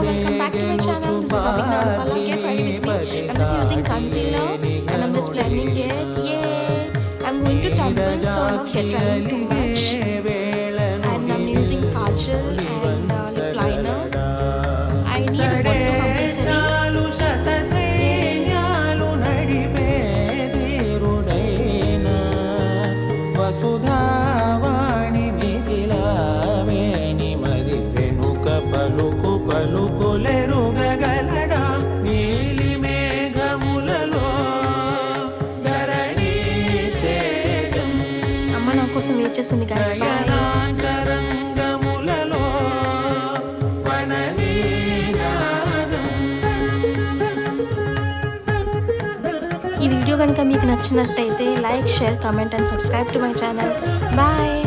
welcome back to my channel. This is Abhigna Anupala. Get ready with me. I'm just using concealer and I'm just blending it. Yay! I'm going to tumble, so I'm not get running too much. And I'm using kajal and lip liner. I need a bottle compulsory. పలుకు పలుకులెరుగగలడా నీలి మేఘములలో ధరణి తేజం అమ్మ నా కోసం wait చేస్తుంది guys. రంగములలో వననీనాదం. ఈ video కనుక మీకు నచ్చినట్టయితే like, share, comment and subscribe to my channel. Bye.